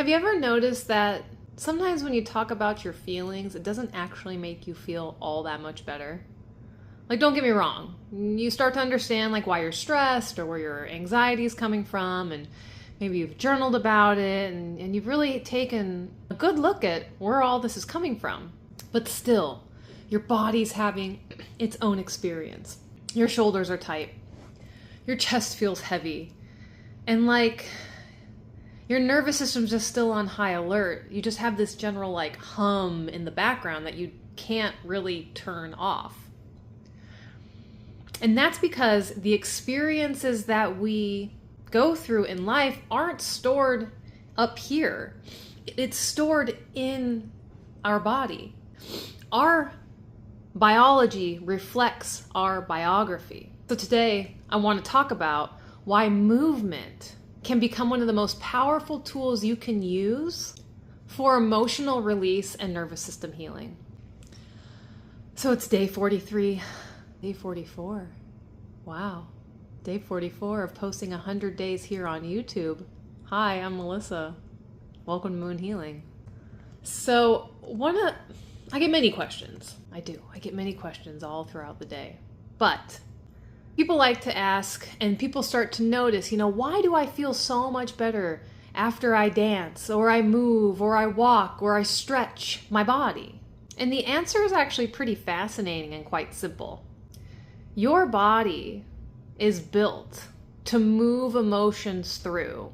Have you ever noticed that sometimes when you talk about your feelings, it doesn't actually make you feel all that much better? Like, don't get me wrong. You start to understand like why you're stressed or where your anxiety is coming from, and maybe you've journaled about it and you've really taken a good look at where all this is coming from. But still, your body's having its own experience. Your shoulders are tight. Your chest feels heavy. And like your nervous system's just still on high alert. You just have this general like hum in the background that you can't really turn off. And that's because the experiences that we go through in life aren't stored up here. It's stored in our body. Our biology reflects our biography. So today, I want to talk about why movement can become one of the most powerful tools you can use for emotional release and nervous system healing. So it's day 43, day 44. Wow. Day 44 of posting 100 days here on YouTube. Hi, I'm Melissa. Welcome to Moon Healing. So, I get many questions. I do. I get many questions all throughout the day. But people like to ask, and people start to notice, why do I feel so much better after I dance, or I move, or I walk, or I stretch my body? And the answer is actually pretty fascinating and quite simple. Your body is built to move emotions through.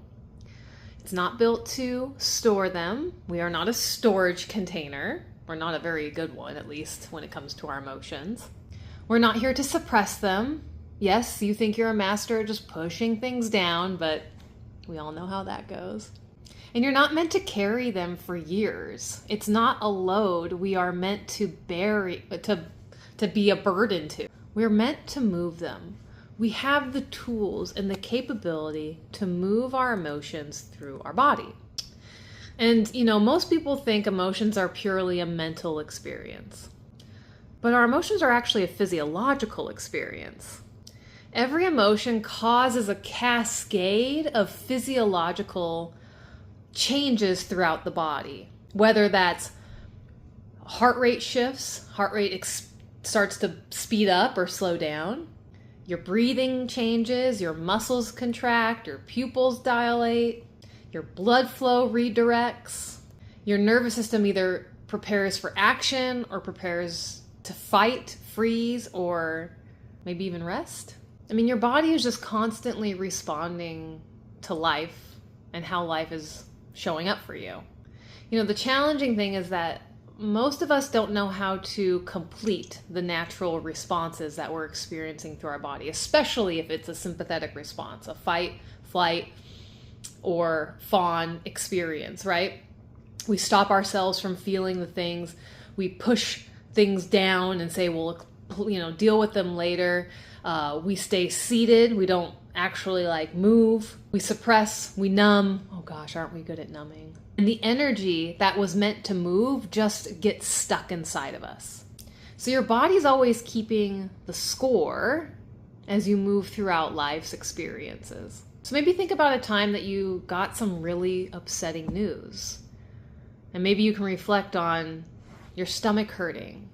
It's not built to store them. We are not a storage container. We're not a very good one, at least when it comes to our emotions. We're not here to suppress them. Yes, you think you're a master at just pushing things down, but we all know how that goes. And you're not meant to carry them for years. It's not a load we are meant to to be a burden to. We're meant to move them. We have the tools and the capability to move our emotions through our body. And, most people think emotions are purely a mental experience. But our emotions are actually a physiological experience. Every emotion causes a cascade of physiological changes throughout the body. Whether that's heart rate shifts, starts to speed up or slow down. Your breathing changes, your muscles contract, your pupils dilate, your blood flow redirects. Your nervous system either prepares for action or prepares to fight, freeze, or maybe even rest. Your body is just constantly responding to life and how life is showing up for you. The challenging thing is that most of us don't know how to complete the natural responses that we're experiencing through our body, especially if it's a sympathetic response, a fight, flight, or fawn experience, right? We stop ourselves from feeling the things. We push things down and say, well, deal with them later. We stay seated. We don't actually move. We suppress, we numb. Oh gosh, aren't we good at numbing? And the energy that was meant to move just gets stuck inside of us. So your body's always keeping the score as you move throughout life's experiences. So maybe think about a time that you got some really upsetting news. And maybe you can reflect on your stomach hurting,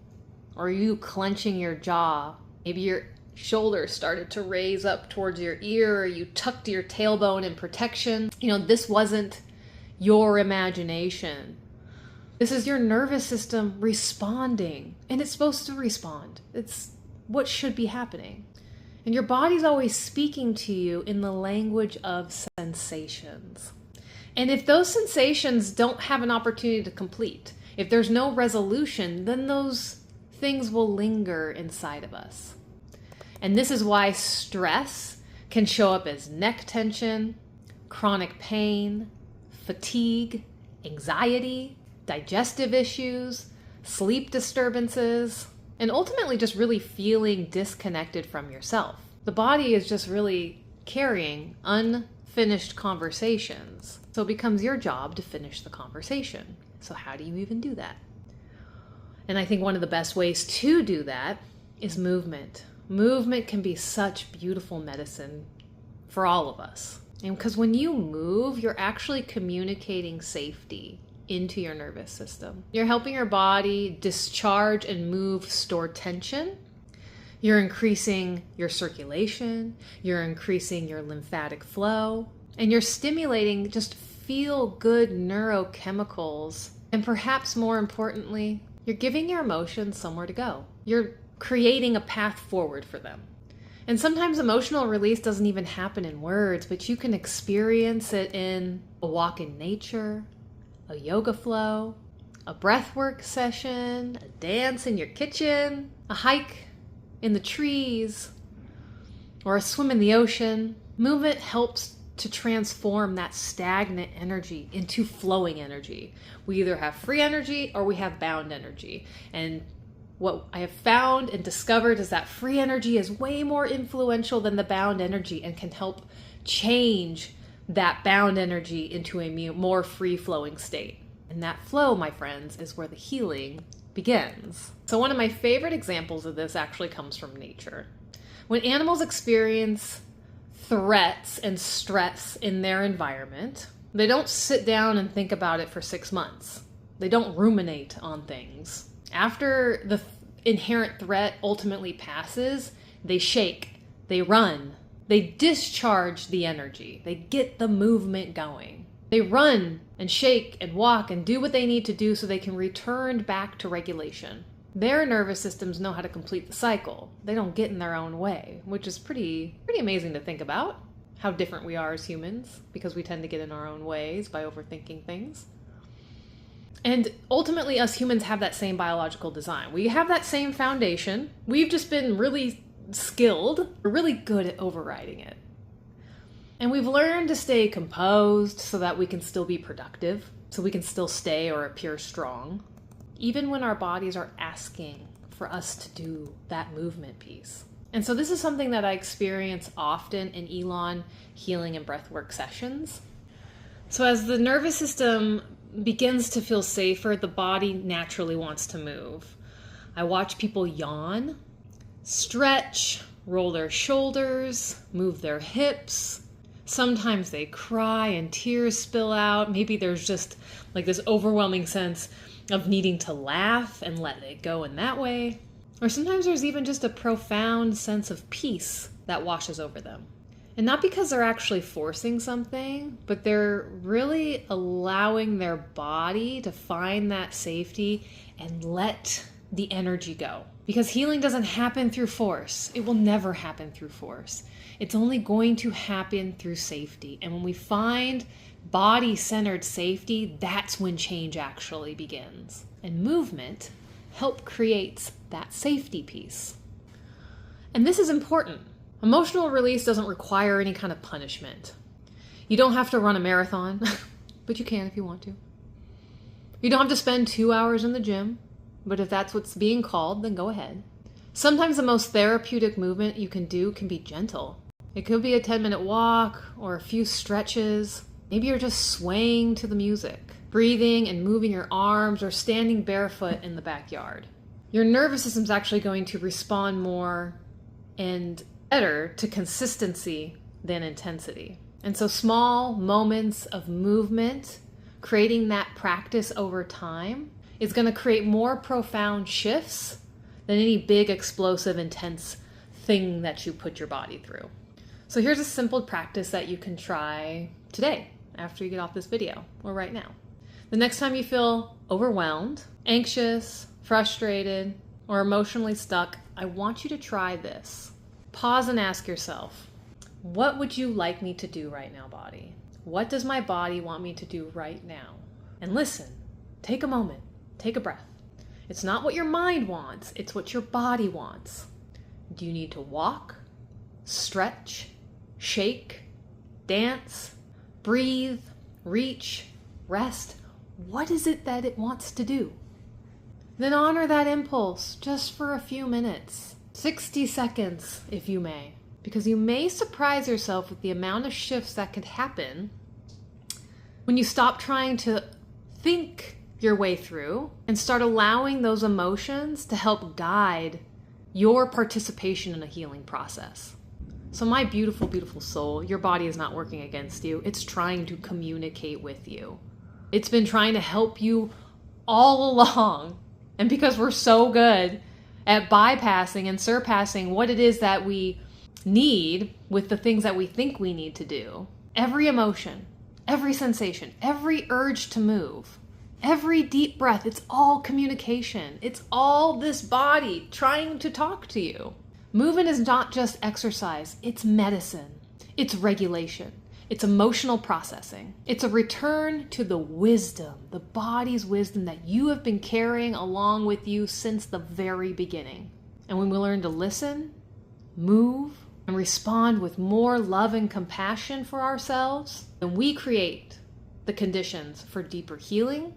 or you clenching your jaw. Maybe your shoulders started to raise up towards your ear, or you tucked your tailbone in protection. This wasn't your imagination. This is your nervous system responding, and it's supposed to respond. It's what should be happening. And your body's always speaking to you in the language of sensations. And if those sensations don't have an opportunity to complete, if there's no resolution, then those things will linger inside of us. And this is why stress can show up as neck tension, chronic pain, fatigue, anxiety, digestive issues, sleep disturbances, and ultimately just really feeling disconnected from yourself. The body is just really carrying unfinished conversations. So it becomes your job to finish the conversation. So how do you even do that? And I think one of the best ways to do that is movement. Movement can be such beautiful medicine for all of us. And because when you move, you're actually communicating safety into your nervous system. You're helping your body discharge and move stored tension. You're increasing your circulation. You're increasing your lymphatic flow. And you're stimulating just feel-good neurochemicals. And perhaps more importantly, you're giving your emotions somewhere to go. You're creating a path forward for them. And sometimes emotional release doesn't even happen in words, but you can experience it in a walk in nature, a yoga flow, a breathwork session, a dance in your kitchen, a hike in the trees, or a swim in the ocean. Movement helps to transform that stagnant energy into flowing energy. We either have free energy or we have bound energy. And what I have found and discovered is that free energy is way more influential than the bound energy and can help change that bound energy into a more free-flowing state. And that flow, my friends, is where the healing begins. So one of my favorite examples of this actually comes from nature. When animals experience threats and stress in their environment, they don't sit down and think about it for 6 months. They don't ruminate on things. After the inherent threat ultimately passes, they shake, they run, they discharge the energy, they get the movement going. They run and shake and walk and do what they need to do so they can return back to regulation. Their nervous systems know how to complete the cycle. They don't get in their own way, which is pretty amazing to think about, how different we are as humans, because we tend to get in our own ways by overthinking things. And ultimately, us humans have that same biological design. We have that same foundation. We've just been really skilled. We're really good at overriding it. And we've learned to stay composed so that we can still be productive, so we can still stay or appear strong, even when our bodies are asking for us to do that movement piece. And so this is something that I experience often in Elon healing and breathwork sessions. So as the nervous system begins to feel safer, the body naturally wants to move. I watch people yawn, stretch, roll their shoulders, move their hips. Sometimes they cry and tears spill out. Maybe there's just like this overwhelming sense of needing to laugh and let it go in that way. Or sometimes there's even just a profound sense of peace that washes over them. And not because they're actually forcing something, but they're really allowing their body to find that safety and let the energy go. Because healing doesn't happen through force. It will never happen through force. It's only going to happen through safety. And when we find body-centered safety, that's when change actually begins. And movement helps create that safety piece. And this is important. Emotional release doesn't require any kind of punishment. You don't have to run a marathon, but you can if you want to. You don't have to spend 2 hours in the gym, but if that's what's being called, then go ahead. Sometimes the most therapeutic movement you can do can be gentle. It could be a 10-minute walk or a few stretches. Maybe you're just swaying to the music, breathing and moving your arms, or standing barefoot in the backyard. Your nervous system's actually going to respond more and better to consistency than intensity. And so small moments of movement, creating that practice over time, is going to create more profound shifts than any big, explosive, intense thing that you put your body through. So here's a simple practice that you can try today after you get off this video, or right now. The next time you feel overwhelmed, anxious, frustrated, or emotionally stuck, I want you to try this. Pause and ask yourself, what would you like me to do right now, body? What does my body want me to do right now? And listen, take a moment, take a breath. It's not what your mind wants, it's what your body wants. Do you need to walk, stretch, shake, dance, breathe, reach, rest? What is it that it wants to do? Then honor that impulse just for a few minutes. 60 seconds, if you may, because you may surprise yourself with the amount of shifts that could happen when you stop trying to think your way through and start allowing those emotions to help guide your participation in a healing process. So my beautiful, beautiful soul, your body is not working against you. It's trying to communicate with you. It's been trying to help you all along. And because we're so good at bypassing and surpassing what it is that we need with the things that we think we need to do, every emotion, every sensation, every urge to move, every deep breath, it's all communication. It's all this body trying to talk to you. Movement is not just exercise, it's medicine, it's regulation, it's emotional processing. It's a return to the wisdom, the body's wisdom that you have been carrying along with you since the very beginning. And when we learn to listen, move, and respond with more love and compassion for ourselves, then we create the conditions for deeper healing